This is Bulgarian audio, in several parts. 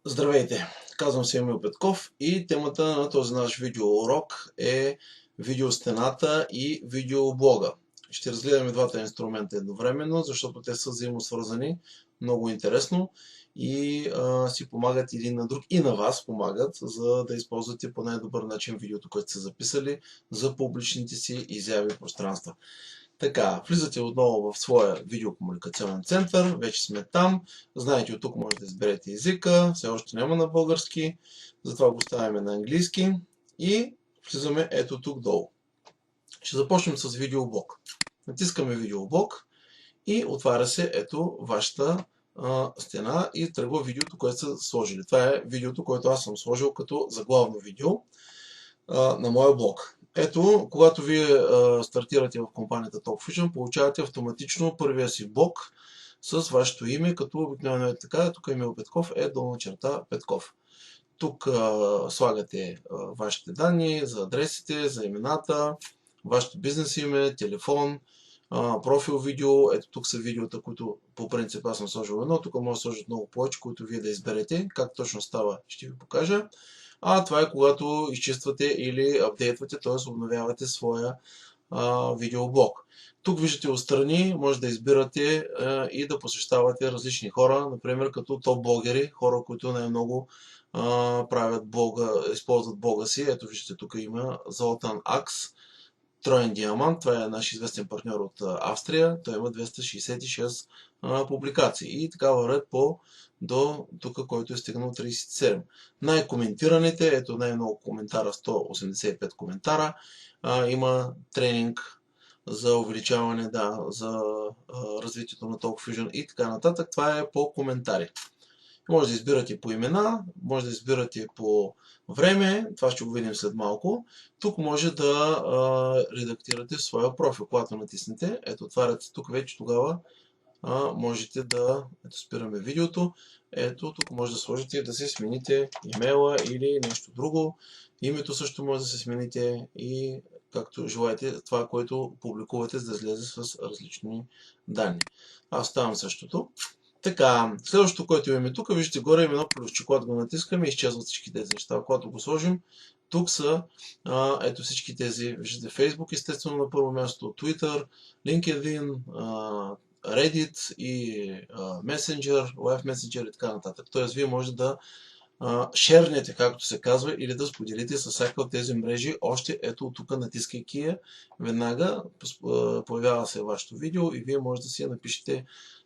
Здравейте! Казвам се Емил Петков и темата на този наш видеоурок е видеостената и видеоблога. Ще разгледаме двата инструмента едновременно, защото те са взаимосвързани много интересно и си помагат един на друг и на вас помагат, за да използвате по най-добър начин видеото, което сте записали за публичните си изяви в пространства. Така, влизате отново в своя видеокомуникационен център, вече сме там, знаете от тук може да изберете езика, все още няма на български, затова го ставяме на английски и влизаме ето тук долу. Ще започнем с видеоблог. Натискаме видеоблог и отваря се ето вашата стена и тръгва видеото, което са сложили. Това е видеото, което аз съм сложил като заглавно видео на моя блог. Ето, когато вие стартирате в компанията TalkFusion, получавате автоматично първия си блог с вашето име, като обикновено е така. Тук Емил Петков е _ Петков. Тук слагате вашите данни за адресите, за имената, вашето бизнес име, телефон, профил видео. Ето тук са видеота, които по принцип аз съм сложил едно. Тук може да сложат много повече, които вие да изберете. Как точно става, ще ви покажа. Това е когато изчиствате или апдейтвате, т.е. обновявате своя видеоблог. Тук виждате отстрани, може да избирате и да посещавате различни хора, например като топ-блогери, хора, които най-много правят блога, използват блога си. Ето виждате, тук има Золтан Акс, Троен Диамант, това е наш известен партньор от Австрия, той има 266 публикации и така вървят до тук, който е стигнал 37. Най-коментираните, ето най-много коментара, 185 коментара, има тренинг за увеличаване, за развитието на TalkFusion и така нататък. Това е по коментари. Може да избирате по имена, може да избирате по време, това ще го видим след малко. Тук може да редактирате своя профил, когато натиснете. Ето, отваряте тук вече, тогава можете да... Ето, спираме видеото. Ето, тук може да сложите да се смените имейла или нещо друго. Името също може да се смените и както желаете това, което публикувате, за да излезе с различни данни. Аз ставам същото. Така, следващото, което имаме тук, виждате горе има едно плюсче, когато го натискаме, изчезват всички тези неща. Когато го сложим, тук са ето всички тези, виждате Facebook, естествено на първо място, Twitter, LinkedIn, Reddit и Messenger, Live Messenger и така нататък. Тоест, вие може да шернете, както се казва, или да споделите с всяка от тези мрежи. Още ето тук, натискайки я, веднага появява се вашето видео и вие може да си я напишете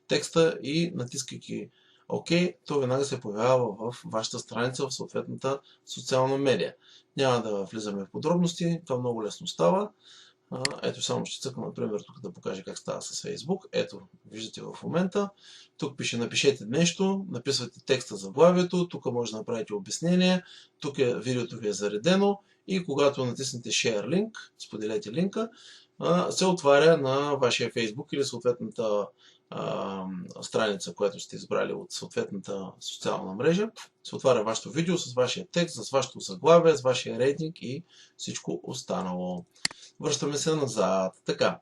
текста и натискайки ОК, то веднага се появява в вашата страница в съответната социална медия. Няма да влизаме в подробности, това много лесно става. Ето само ще цъкна, например, тук да покажа как става с Facebook. Ето, виждате в момента. Тук пише напишете нещо, написвате текста за заглавието, тук може да направите обяснение, тук видеото ви е заредено и когато натиснете Share Link, споделете линка, се отваря на вашия Facebook или съответната страница, която сте избрали от съответната социална мрежа. Се отваря вашето видео с вашия текст, с вашето заглавие, с вашия рейтинг и всичко останало. Връщаме се назад. Така.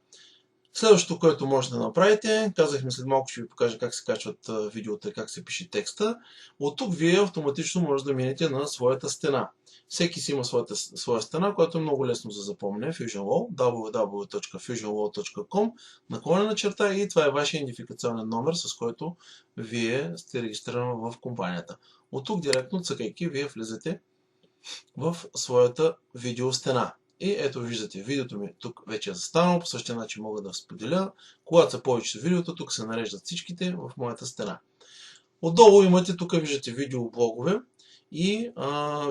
Следващото, което може да направите, казахме след малко ще ви покажа как се качват видеота и как се пише текста. От тук вие автоматично може да минете на своята стена. Всеки си има своя стена, която е много лесно за запомняне. FusionWall, www.fusionwall.com/черта и това е вашия идентификационен номер, с който вие сте регистрирани в компанията. От тук директно, цъкайки, вие влизате в своята видеостена. И ето виждате, видеото ми тук вече е застанало, по същия начин мога да споделя. Когато са повечето видеото, тук се нареждат всичките в моята стена. Отдолу имате, тук виждате видеоблогове и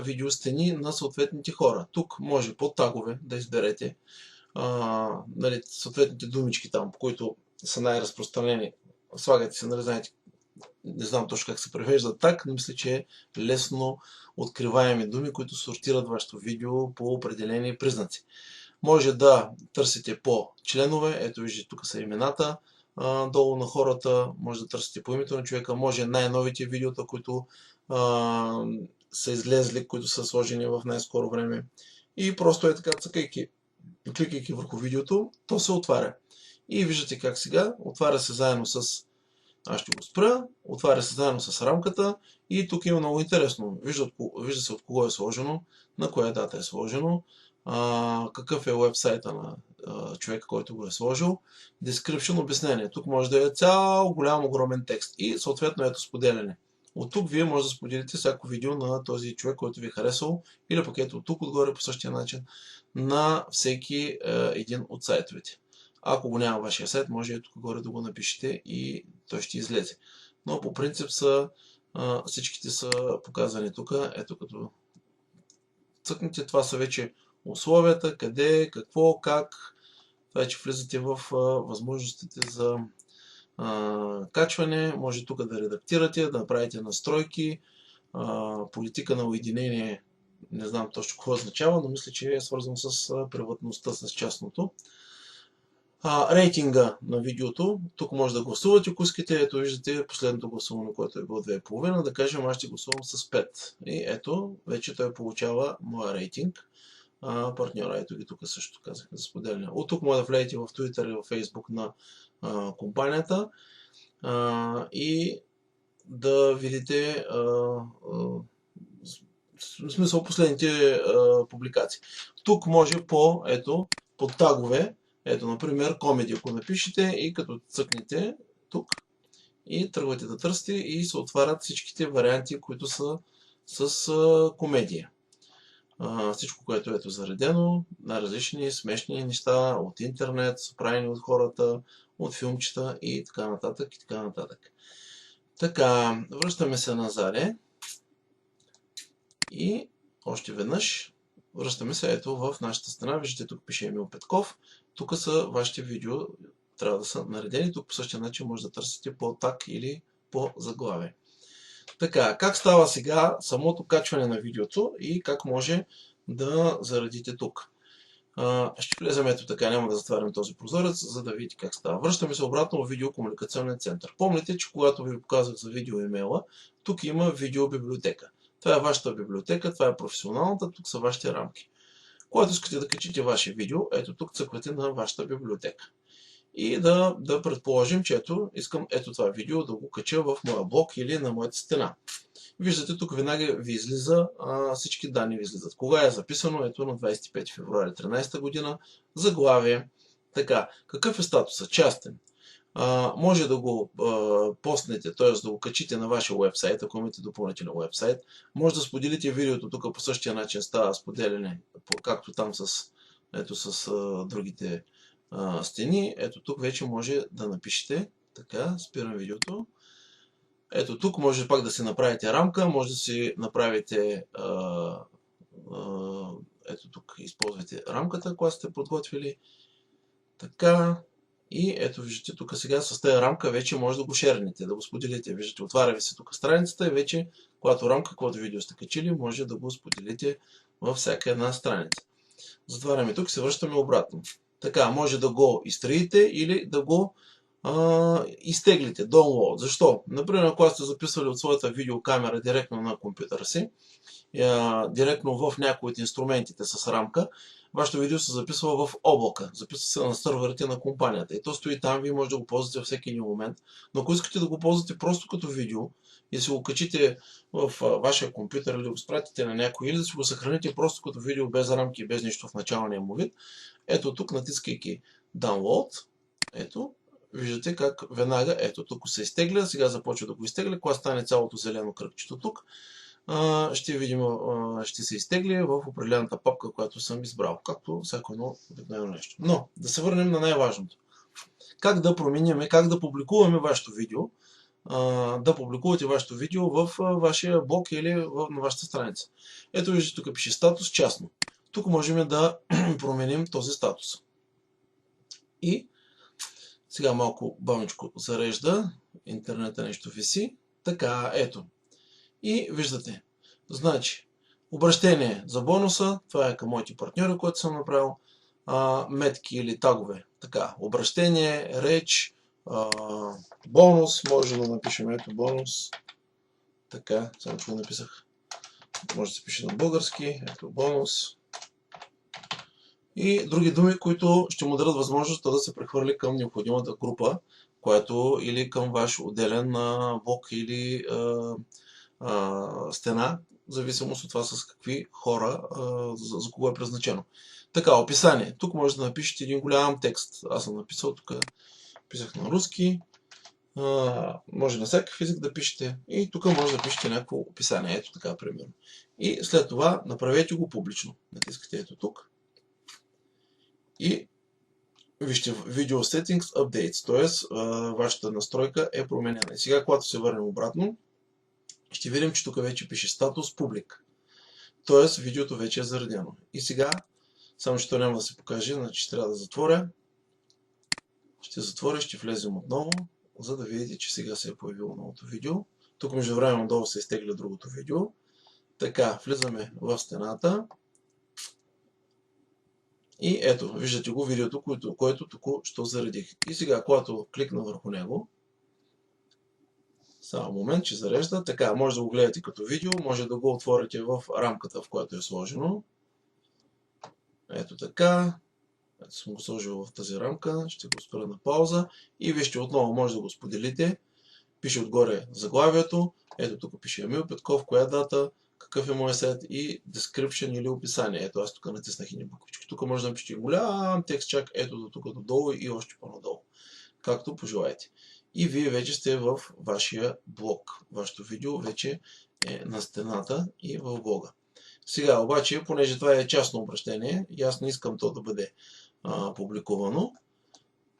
видеостени на съответните хора. Тук може по тагове да изберете съответните думички там, които са най-разпространени. Слагате се, знаете, не знам точно как се превежда так, но мисля, че е лесно откриваеми думи, които сортират вашето видео по определени признаци. Може да търсите по членове, ето виждате, тук са имената долу на хората, може да търсите по името на човека, може най-новите видеота, които са излезли, които са сложени в най-скоро време. И просто е така, кликайки върху видеото, то се отваря. И виждате как сега отваря се заедно с Аз ще го спра, отваря се заедно с рамката и тук има много интересно. Вижда се от кого е сложено, на коя дата е сложено, какъв е уебсайта на човека, който го е сложил, description, обяснение. Тук може да е цял голям огромен текст и съответно ето споделяне. От тук вие може да споделите всяко видео на този човек, който ви е харесал, или пък ето от тук отгоре по същия начин на всеки един от сайтовете. Ако го няма вашия сайт, може ето тук горе да го напишете и той ще излезе. Но по принцип всичките са показани тук. Ето като цъкнете, това са вече условията, къде, какво, как. Вече влизате в възможностите за качване. Може тук да редактирате, да направите настройки. Политика на уединение, не знам точно какво означава, но мисля, че е свързано с приватността, с частното. Рейтинга на видеото. Тук може да гласувате, ако искате. Ето виждате последното гласуване, което е било 2,5. Да кажем, аз ще гласувам с 5. И ето, вече той получава моя рейтинг. Партньора, ето ги тук също казах за споделяне. От тук може да влезете в Twitter и в Facebook на компанията и да видите в смисъл последните публикации. Тук може по тагове, ето например комеди, ако напишете и като цъкнете тук и тръгвате да търсите и се отварят всичките варианти, които са с комедия. Всичко, което е заредено на различни смешни неща от интернет, правени от хората, от филмчета и така нататък и така нататък. Така, връщаме се назад и още веднъж връщаме се ето в нашата страна. Виждате, тук пише Емил Петков. Тук са вашите видео, трябва да са наредени. Тук по същия начин може да търсите по таг или по заглавие. Така, как става сега самото качване на видеото и как може да заредите тук. Ще влезем ето така, няма да затварям този прозорец, за да видите как става. Връщаме се обратно в видеокомуникационен център. Помните, че когато ви показах за видео имейла, тук има видеобиблиотека. Това е вашата библиотека, това е професионалната, тук са вашите рамки. Когато искате да качите ваше видео, ето тук цъквате на вашата библиотека. И да предположим, че искам това видео да го кача в моя блог или на моята стена. Виждате, тук веднага ви излиза, всички данни ви излизат. Кога е записано? Ето на 25 февруари 2013 година. Заглавие. Така, какъв е статусът? Частен. Може да го постнете, т.е. да го качите на вашия уебсайт, ако имате допълнителен уебсайт. Може да споделите видеото, тук по същия начин става споделяне, както там с другите стени. Ето тук вече може да напишете. Така, спирам видеото. Ето тук може пак да си направите рамка, може да си направите, ето тук използвайте рамката, която сте подготвили. Така, и ето виждате тук сега с тази рамка вече може да го шернете, да го споделите. Виждате, отваря ви се тук страницата и вече, когато рамка, когато видео сте качили, може да го споделите във всяка една страница. Затваряме тук и се връщаме обратно. Така, може да го изтриете или да го изтеглите, download. Защо? Например, ако сте записвали от своята видеокамера директно на компютъра си, директно в някои от инструментите с рамка, вашето видео се записва в облака, записва се на сървърите на компанията и то стои там, вие може да го ползвате във всеки един момент, но ако искате да го ползвате просто като видео и си го качите в вашия компютър или го спратите на някой или да си го съхраните просто като видео без рамки и без нищо в началния му вид, ето тук натискайки download, ето, виждате как веднага, ето тук се изтегля, сега започва да го изтегля, когато стане цялото зелено кръгчето тук, ще видим, ще се изтегли в определената папка, която съм избрал, както всяко едно обикновено нещо. Но, да се върнем на най-важното. Как да променим, как да публикуваме вашето видео, да публикувате вашето видео в вашия блог или на вашата страница. Ето виждате, тук пише статус частно. Тук можем да променим този статус. И сега малко бавничко зарежда, интернета нещо виси. Така, ето. И виждате. Значи, обращение за бонуса, това е към моите партньори, които съм направил, метки или тагове. Така, обращение, реч, бонус, може да напишем ето бонус. Така, само че го написах. Може да се пише на български, ето бонус. И други думи, които ще му дадат възможност да се прехвърли към необходимата група, което или към ваш отделен блок или стена, в зависимост от това с какви хора, за кого е предназначено. Така, описание. Тук може да напишете един голям текст. Аз съм написал, тук писах на руски. Може на всякакъв език да пишете. И тук може да пишете някакво описание. Ето така, примерно. И след това направете го публично. Натискате ето тук. И вижте Video Settings Updates. Т.е. вашата настройка е променена. И сега, когато се върнем обратно, ще видим, че тук вече пише статус публик. Т.е. видеото вече е заредено. И сега, само че то няма да се покаже, значи ще трябва да затворя. Ще затворя, ще влезем отново, за да видите, че сега се е появило новото видео. Тук междувременно долу се изтегля другото видео. Така, влизаме в стената. И ето, виждате го видеото, което току-що заредих. И сега, когато кликна върху него, само момент, че зарежда. Така, може да го гледате като видео, може да го отворите в рамката, в която е сложено. Ето така. Ето съм го сложил в тази рамка. Ще го спра на пауза. И вижте, отново може да го споделите. Пише отгоре заглавието. Ето тук пише Емил Петков, коя дата, какъв е моят сайт и description или описание. Ето аз тук натиснах едни буквички. Тук може да напишете голям текст, чак ето до тук долу и още по-надолу. Както пожелаете. И вие вече сте в вашия блог. Вашето видео вече е на стената и в блога. Сега обаче, понеже това е частно обращение и аз не искам то да бъде публикувано,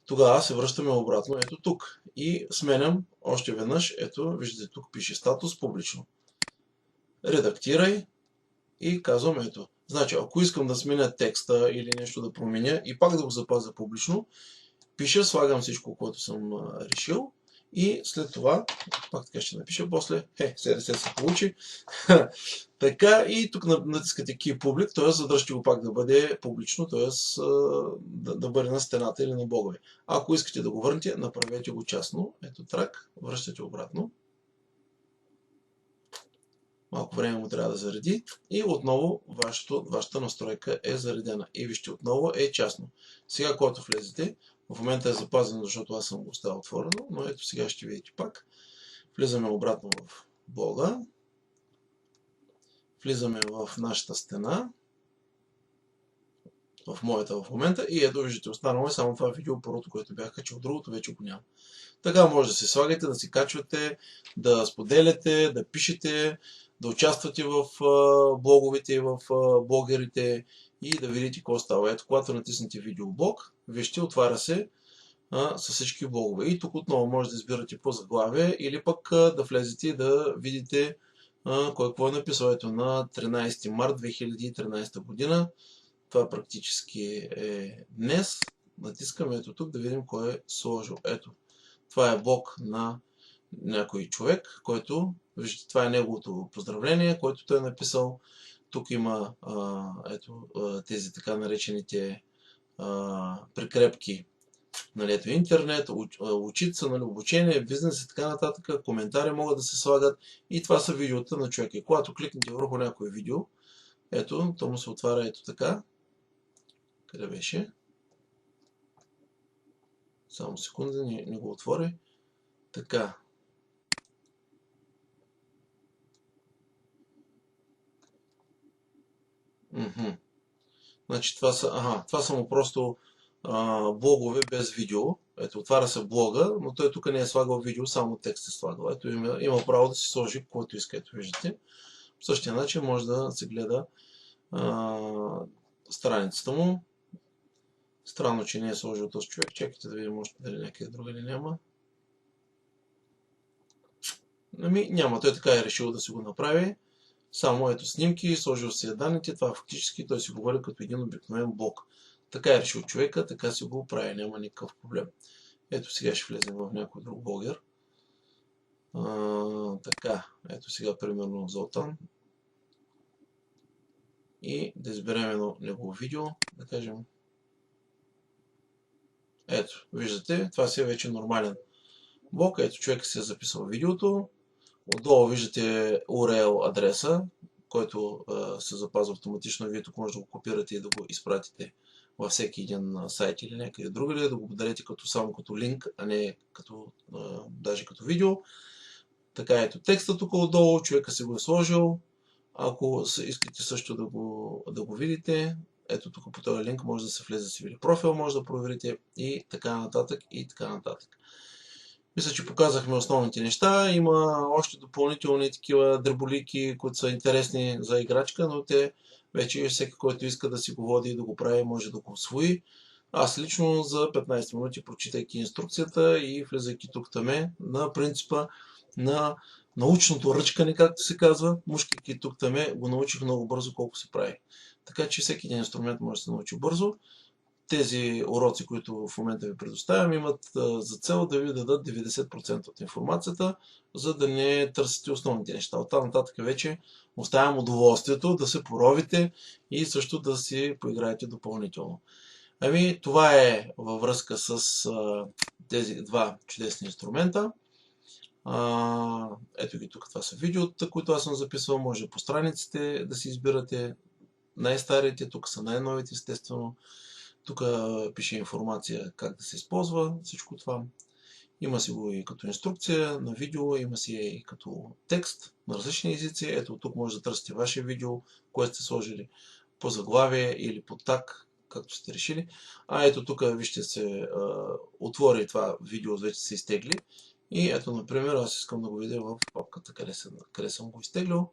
тогава се връщаме обратно ето тук и сменям още веднъж. Ето, виждате, тук пише статус публично. Редактирай и казвам ето. Значи, ако искам да сменя текста или нещо да променя и пак да го запазя публично, пиша, слагам всичко, което съм решил и след това, пак така ще напиша после, сега се получи. Така и тук натискате Keep Public, т.е. задръжте го пак да бъде публично, т.е. да бъде на стената или на блогове. Ако искате да го върнете, направете го частно. Ето трак, връщате обратно. Малко време му трябва да зареди и отново вашата настройка е заредена. И вижте, отново е частно. Сега, когато влезете, в момента е запазено, защото аз съм го оставил отворено, но ето сега ще видите пак. Влизаме обратно в блога. Влизаме в нашата стена. В моята в момента. И ето виждате, останало е само това видео, първото, което бях качил, другото вече го няма. Така може да се слагате, да си качвате, да споделяте, да пишете, да участвате в блоговете и в блогерите и да видите какво става. Ето, когато натиснете видеоблог, вижте, отваря се с всички блогове. И тук отново може да избирате по заглавие или пък да влезете и да видите какво е написал. Ето на 13 март 2013 година. Това практически е днес. Натискаме ето тук да видим кой е сложил. Ето, това е блог на някой човек, който, виждате, това е неговото поздравление, което той е написал. Тук има тези така наречените прикрепки, нали, ето интернет, учиться, нали, обучение, бизнес и така нататък, коментари могат да се слагат и това са видеота на човека. И когато кликнете върху някое видео, ето, то му се отваря ето така. Къде беше? Само секунда, не го отвори. Така. Значи това са му просто блогове без видео. Ето, отваря се блога, но той тук не е слагал видео, само текст е слагал. Ето, има право да си сложи каквото иска. Ето, виждате. По същия начин може да се гледа страницата му. Странно, че не е сложил този човек. Чакайте да видим още дали някъде друга ли няма. Няма. Той така е решил да си го направи. Само ето снимки, сложил си данните. Това фактически той си говори като един обикновен блог. Така е решил човека, така си го прави. Няма никакъв проблем. Ето сега ще влезем в някой друг блогер. Така, ето сега примерно Золтан. И да изберем едно негово видео, да кажем. Ето, виждате, това си е вече нормален блог. Ето, човек си е записал видеото. Отдолу виждате URL адреса, който се запазва автоматично. Вие тук може да го копирате и да го изпратите във всеки един сайт или някъде другаде, да го дадете само като линк, а не даже като видео. Така ето текста тук отдолу, човека си го е сложил. Ако искате също да го видите, ето тук по този линк може да се влезе да си види профил, може да проверите и така нататък и така нататък. Мисля, че показахме основните неща. Има още допълнителни такива дреболики, които са интересни за играчка, но те вече всеки, който иска да си го води и да го прави, може да го усвои. Аз лично за 15 минути, прочитайки инструкцията и влизайки тук-таме на принципа на научното ръчкане, както се казва, мушкайки тук-таме, го научих много бързо колко се прави. Така че всеки един инструмент може да се научи бързо. Тези уроци, които в момента ви предоставям, имат за цел да ви дадат 90% от информацията, за да не търсите основните неща. Оттам нататък вече оставям удоволствието да се поровите и също да си поиграете допълнително. Ами, това е във връзка с тези два чудесни инструмента. Ето ги тук, това са видеота, които аз съм записвал. Може по страниците да си избирате най-старите, тук са най-новите, естествено. Тук пише информация как да се използва всичко това. Има си го и като инструкция на видео, има си и като текст на различни езици. Ето тук може да търсите ваше видео, което сте сложили по заглавие или по таг, както сте решили. Ето тук вижте се отвори това видео, вече се изтегли. И ето, например, аз искам да го видя в папката, къде съм го изтеглил.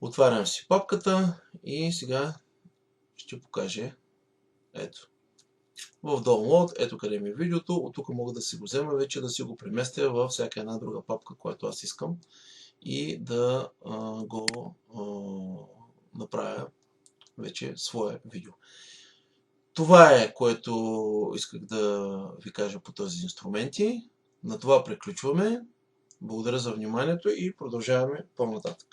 Отварям си папката и сега ще покажа. Ето. В Download, ето къде ми е видеото. От тук мога да си го взема вече, да си го преместя във всяка една друга папка, която аз искам. И да го направя вече свое видео. Това е, което исках да ви кажа по тези инструменти. На това приключваме. Благодаря за вниманието и продължаваме по-нататък.